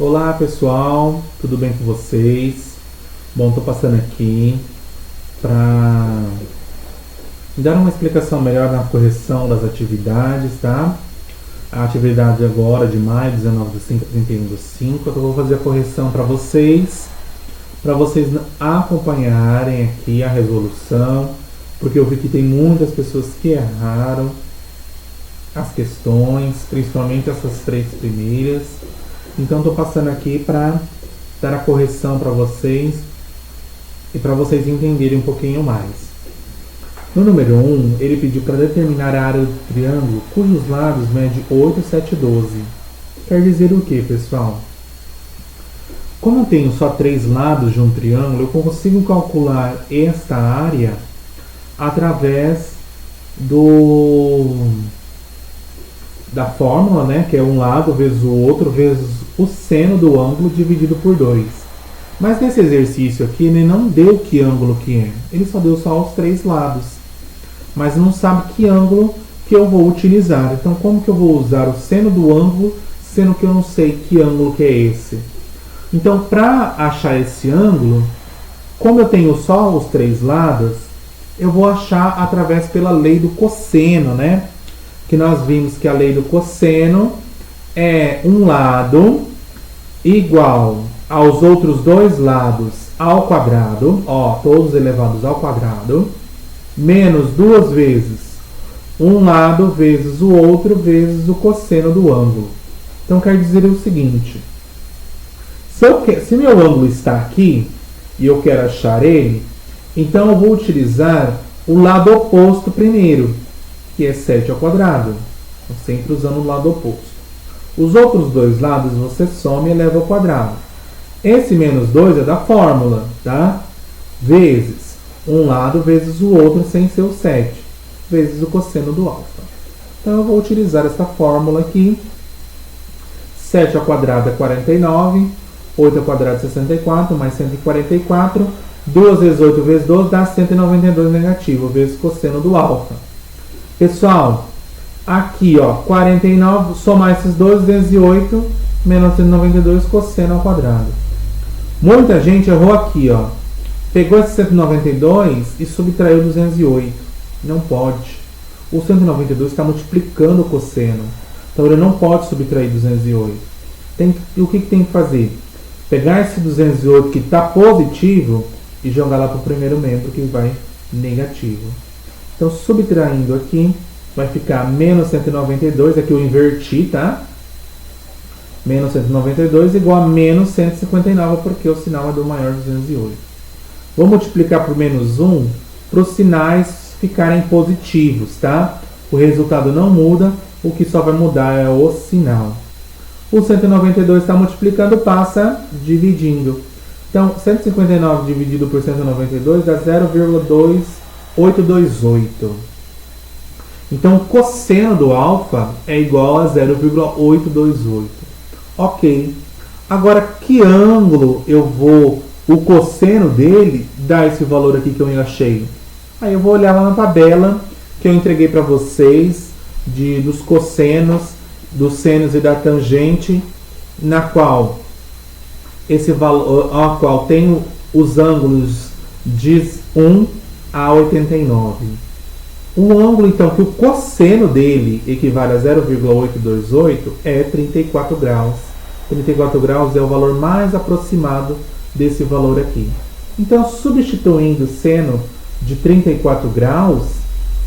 Olá pessoal, tudo bem com vocês? Bom, estou passando aqui para dar uma explicação melhor na correção das atividades, tá? A atividade agora de maio, 19 do 5 a 31 do 5, eu vou fazer a correção para vocês acompanharem aqui a resolução, porque eu vi que tem muitas pessoas que erraram as questões, principalmente essas três primeiras. Então estou passando aqui para dar a correção para vocês e para vocês entenderem um pouquinho mais. No número 1, ele pediu para determinar a área do triângulo cujos lados mede 8, 7 e 12. Quer dizer o que, pessoal? Como eu tenho só 3 lados de um triângulo, eu consigo calcular esta área através da fórmula, né, que é um lado vezes o outro vezes o seno do ângulo dividido por 2. Mas nesse exercício aqui ele não deu que ângulo que é, ele só deu só os 3 lados, mas não sabe que ângulo que eu vou utilizar. Então como que eu vou usar o seno do ângulo, sendo que eu não sei que ângulo que é esse? Então para achar esse ângulo, como eu tenho só os 3 lados, eu vou achar através pela lei do cosseno, né? Que nós vimos que a lei do cosseno é um lado igual aos outros 2 lados ao quadrado, ó, todos elevados ao quadrado, menos 2 vezes um lado vezes o outro vezes o cosseno do ângulo. Então quer dizer o seguinte, se meu ângulo está aqui e eu quero achar ele, então eu vou utilizar o lado oposto primeiro, que é 7 ao quadrado, sempre usando o lado oposto. Os outros 2 lados você soma e eleva ao quadrado. Esse menos 2 é da fórmula, tá? Vezes um lado vezes o outro sem ser o 7, vezes o cosseno do alfa. Então eu vou utilizar essa fórmula aqui. 7 ao quadrado é 49, 8 ao quadrado é 64, mais 144. 2 vezes 8 vezes 12 dá 192 negativo, vezes cosseno do alfa. Pessoal, aqui ó, 49, somar esses 2 vezes 8, menos 192 cosseno ao quadrado. Muita gente errou aqui, ó. Pegou esse 192 e subtraiu 208. Não pode. O 192 está multiplicando o cosseno. Então ele não pode subtrair 208. O que tem que fazer? Pegar esse 208 que está positivo e jogar lá para o primeiro membro que vai negativo. Então, subtraindo aqui, vai ficar menos 192, aqui eu inverti, tá? Menos 192 igual a menos 159, porque o sinal é do maior 208. Vou multiplicar por menos 1 para os sinais ficarem positivos, tá? O resultado não muda, o que só vai mudar é o sinal. O 192 está multiplicando, passa dividindo. Então, 159 dividido por 192 dá 0,2828. Então, o cosseno do alfa é igual a 0,828. Ok. Agora, que ângulo eu vou, o cosseno dele, dar esse valor aqui que eu achei? Aí eu vou olhar lá na tabela que eu entreguei para vocês, dos cossenos, dos senos e da tangente, na qual esse valor, a qual tem os ângulos de 1 a 89. O ângulo, então, que o cosseno dele equivale a 0,828 é 34 graus. 34 graus é o valor mais aproximado desse valor aqui. Então, substituindo o seno de 34 graus,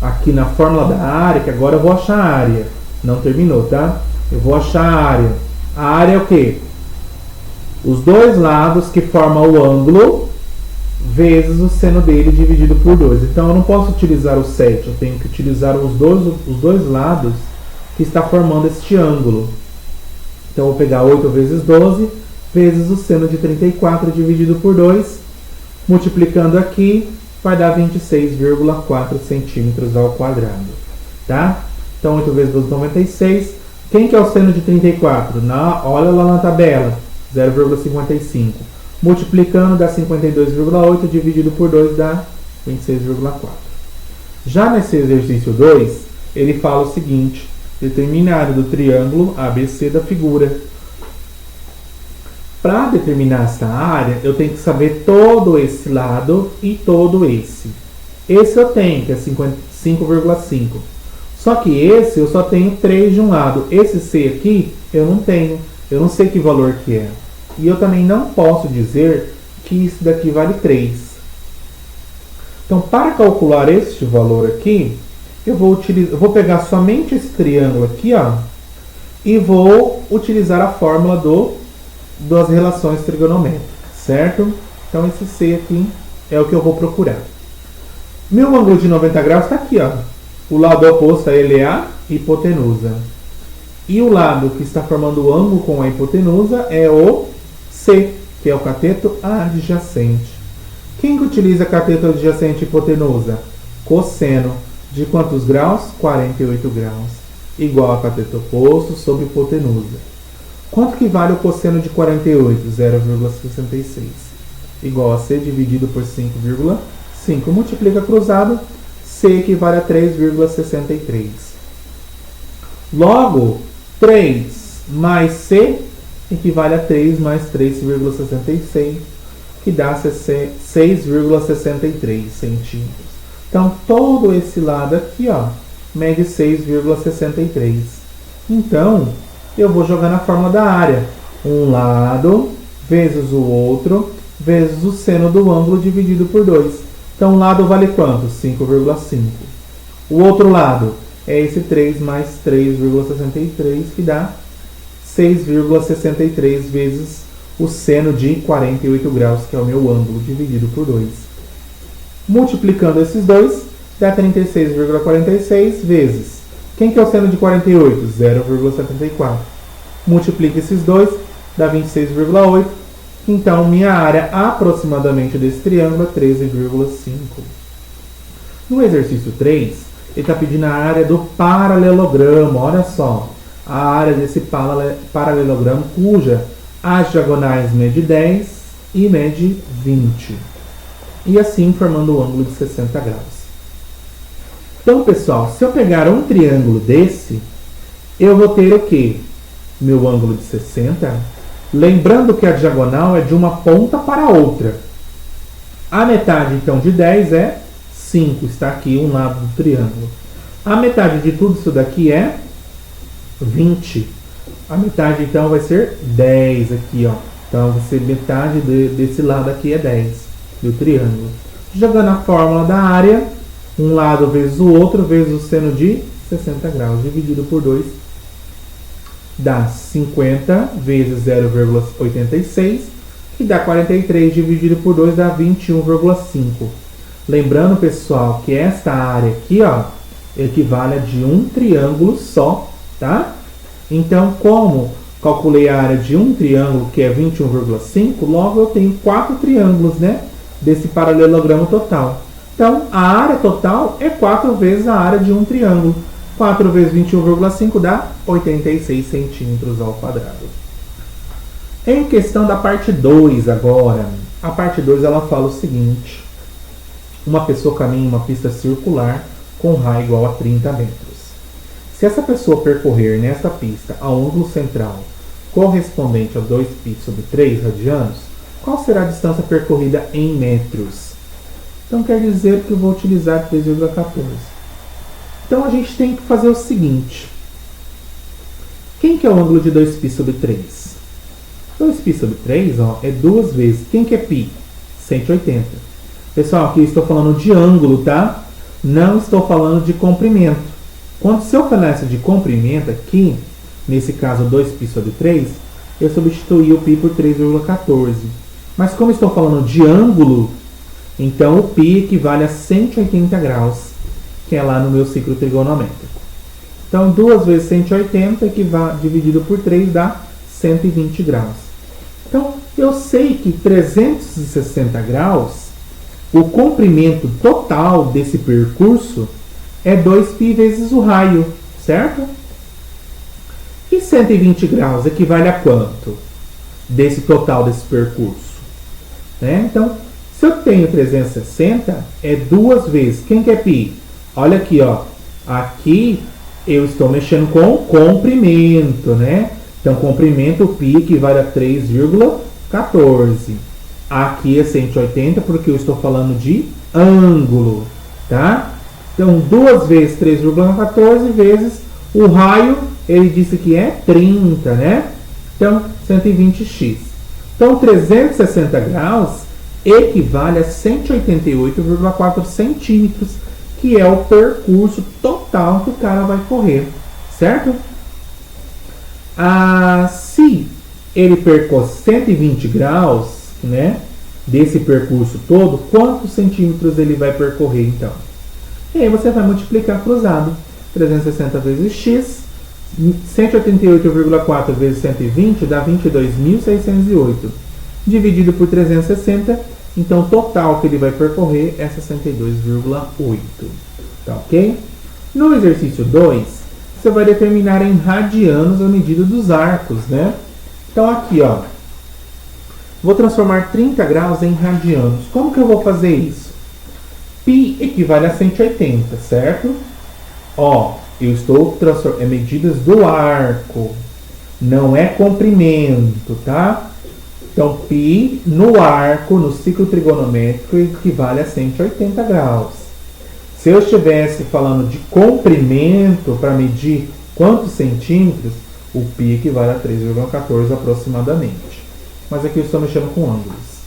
aqui na fórmula da área, que agora eu vou achar a área. Não terminou, tá? Eu vou achar a área. A área é o quê? Os 2 lados que formam o ângulo vezes o seno dele dividido por 2. Então eu não posso utilizar o 7, eu tenho que utilizar os dois lados que está formando este ângulo. Então eu vou pegar 8 vezes 12 vezes o seno de 34 dividido por 2. Multiplicando aqui, vai dar 26,4 centímetros ao quadrado. Tá? Então 8 vezes 12, 96. Quem que é o seno de 34? Olha lá na tabela. 0,55. Multiplicando dá 52,8, dividido por 2 dá 26,4. Já nesse exercício 2, ele fala o seguinte: determine a área do triângulo ABC da figura. para determinar essa área, eu tenho que saber todo esse lado e todo esse. Esse eu tenho, que é 5,5. Só que esse eu só tenho 3 de um lado. Esse C aqui eu não tenho. Eu não sei que valor que é. E eu também não posso dizer que isso daqui vale 3. Então, para calcular este valor aqui, eu vou pegar somente esse triângulo aqui, ó, e vou utilizar a fórmula das relações trigonométricas, certo? Então, esse C aqui é o que eu vou procurar. Meu ângulo de 90 graus está aqui, ó. O lado oposto a ele é a hipotenusa. E o lado que está formando o ângulo com a hipotenusa é o C, que é o cateto adjacente. Quem que utiliza cateto adjacente e hipotenusa? Cosseno. De quantos graus? 48 graus. Igual a cateto oposto sobre hipotenusa. Quanto que vale o cosseno de 48? 0,66. Igual a C dividido por 5,5. Multiplica cruzado, C equivale a 3,63. Logo, 3 mais C equivale a 3 mais 3,66, que dá 6,63 centímetros. Então, todo esse lado aqui, ó, mede 6,63. Então, eu vou jogar na fórmula da área. Um lado vezes o outro vezes o seno do ângulo dividido por 2. Então, um lado vale quanto? 5,5. O outro lado é esse 3 mais 3,63, que dá 6,63 vezes o seno de 48 graus, que é o meu ângulo, dividido por 2. Multiplicando esses dois, dá 36,46 vezes. Quem que é o seno de 48? 0,74. Multiplica esses dois, dá 26,8. Então, minha área aproximadamente desse triângulo é 13,5. No exercício 3, ele está pedindo a área do paralelogramo. Olha só, a área desse paralelogramo cuja as diagonais mede 10 e mede 20. E assim formando o ângulo de 60 graus. Então, pessoal, se eu pegar um triângulo desse, eu vou ter o quê? Meu ângulo de 60. Lembrando que a diagonal é de uma ponta para a outra. A metade, então, de 10 é 5. Está aqui um lado do triângulo. A metade de tudo isso daqui é 20. A metade, então, vai ser 10 aqui, ó. Então, vai ser metade desse lado aqui é 10 do triângulo. Jogando a fórmula da área, um lado vezes o outro, vezes o seno de 60 graus, dividido por 2, dá 50 vezes 0,86, que dá 43, dividido por 2, dá 21,5. Lembrando, pessoal, que esta área aqui, ó, equivale a de um triângulo só, tá? Então, como calculei a área de um triângulo, que é 21,5, logo eu tenho 4 triângulos, né, desse paralelogramo total. Então, a área total é 4 vezes a área de um triângulo. 4 vezes 21,5 dá 86 centímetros ao quadrado. Em questão da parte 2 agora. A parte 2 ela fala o seguinte. Uma pessoa caminha em uma pista circular com raio igual a 30 metros. Se essa pessoa percorrer nesta pista ao ângulo central correspondente a 2π sobre 3 radianos, qual será a distância percorrida em metros? Então quer dizer que eu vou utilizar 3,14. Então a gente tem que fazer o seguinte. Quem que é o ângulo de 2π sobre 3? 2π sobre 3, ó, é 2 vezes. Quem que é π? 180. Pessoal, aqui eu estou falando de ângulo, tá? Não estou falando de comprimento. Se eu falasse de comprimento aqui, nesse caso 2π sobre 3, eu substituí o π por 3,14. Mas como estou falando de ângulo, então o π equivale a 180 graus, que é lá no meu ciclo trigonométrico. Então 2 vezes 180 dividido por 3 dá 120 graus. Então eu sei que 360 graus, o comprimento total desse percurso é 2π vezes o raio, certo? E 120 graus equivale a quanto? Desse total desse percurso. Né? Então, se eu tenho 360, é 2 vezes. Quem que é π? Olha aqui, ó. Aqui eu estou mexendo com comprimento, né? Então, comprimento, π equivale a 3,14. 14. Aqui é 180 porque eu estou falando de ângulo, tá? Então, 2 vezes 3,14 vezes o raio, ele disse que é 30, né? Então, 120x. Então, 360 graus equivale a 188,4 centímetros, que é o percurso total que o cara vai correr, certo? Se ele percorre 120 graus, né, desse percurso todo, quantos centímetros ele vai percorrer, então? E aí você vai multiplicar cruzado. 360 vezes x, 188,4 vezes 120 dá 22.608. Dividido por 360, então o total que ele vai percorrer é 62,8. Tá ok? No exercício 2, você vai determinar em radianos a medida dos arcos, né? Então aqui, ó, vou transformar 30 graus em radianos. Como que eu vou fazer isso? Π equivale a 180, certo? Ó, eu estou transformando, medidas do arco, não é comprimento, tá? Então, π no arco, no ciclo trigonométrico, equivale a 180 graus. Se eu estivesse falando de comprimento para medir quantos centímetros, o π equivale a 3,14 aproximadamente. Mas aqui eu estou mexendo com ângulos.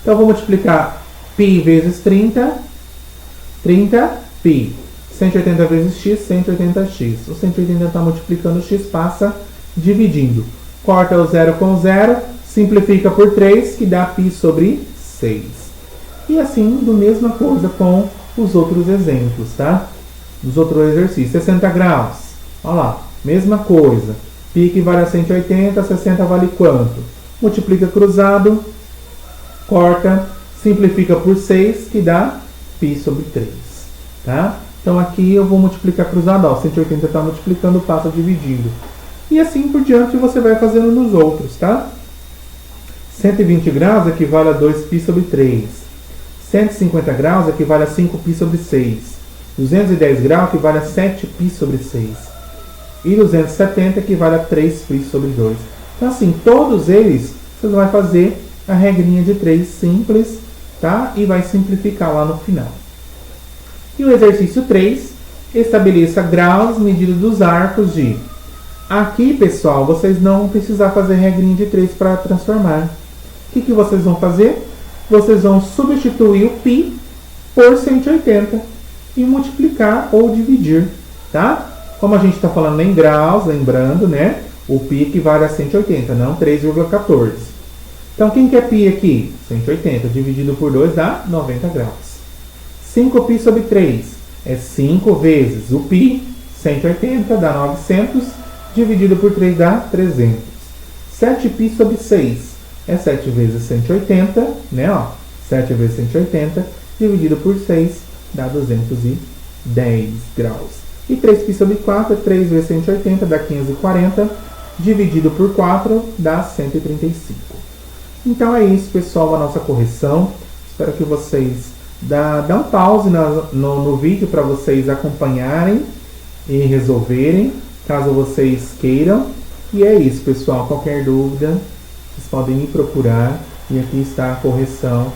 Então, eu vou multiplicar π vezes 30, 30π. 180 vezes x, 180x. O 180 está multiplicando x, passa dividindo. Corta o 0 com 0, simplifica por 3, que dá π sobre 6. E assim, do mesma coisa com os outros exemplos, tá? Os outros exercícios. 60 graus. Olha lá, mesma coisa. π equivale a 180, 60 vale quanto? Multiplica cruzado, corta, simplifica por 6, que dá π sobre 3, tá? Então aqui eu vou multiplicar cruzado, ó, 180 está multiplicando, passa dividindo. E assim por diante você vai fazendo nos outros, tá? 120 graus equivale a 2π sobre 3. 150 graus equivale a 5π sobre 6. 210 graus equivale a 7π sobre 6. E 270 equivale a 3π sobre 2. Então assim, todos eles você vai fazer a regrinha de 3 simples, tá? E vai simplificar lá no final. E o exercício 3, estabeleça graus, medida dos arcos de... Aqui, pessoal, vocês não vão precisar fazer regrinha de 3 para transformar. O que vocês vão fazer? Vocês vão substituir o π por 180 e multiplicar ou dividir, tá? Como a gente está falando em graus, lembrando, né? O π equivale a 180, não 3,14. Então, quem que é π aqui? 180 dividido por 2 dá 90 graus. 5π sobre 3 é 5 vezes o π, 180 dá 900, dividido por 3 dá 300. 7π sobre 6 é 7 vezes 180, né? Ó, 7 vezes 180, dividido por 6 dá 210 graus. E 3π sobre 4 é 3 vezes 180, dá 540, dividido por 4 dá 135. Então é isso, pessoal, a nossa correção. Espero que vocês dá um pause no vídeo para vocês acompanharem e resolverem, caso vocês queiram. E é isso, pessoal. Qualquer dúvida, vocês podem me procurar. E aqui está a correção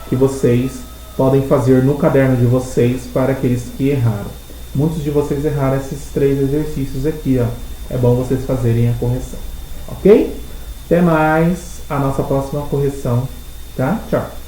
que vocês podem fazer no caderno de vocês para aqueles que erraram. Muitos de vocês erraram esses 3 exercícios aqui, ó. É bom vocês fazerem a correção. Ok? Até mais. A nossa próxima correção, tá? Tchau.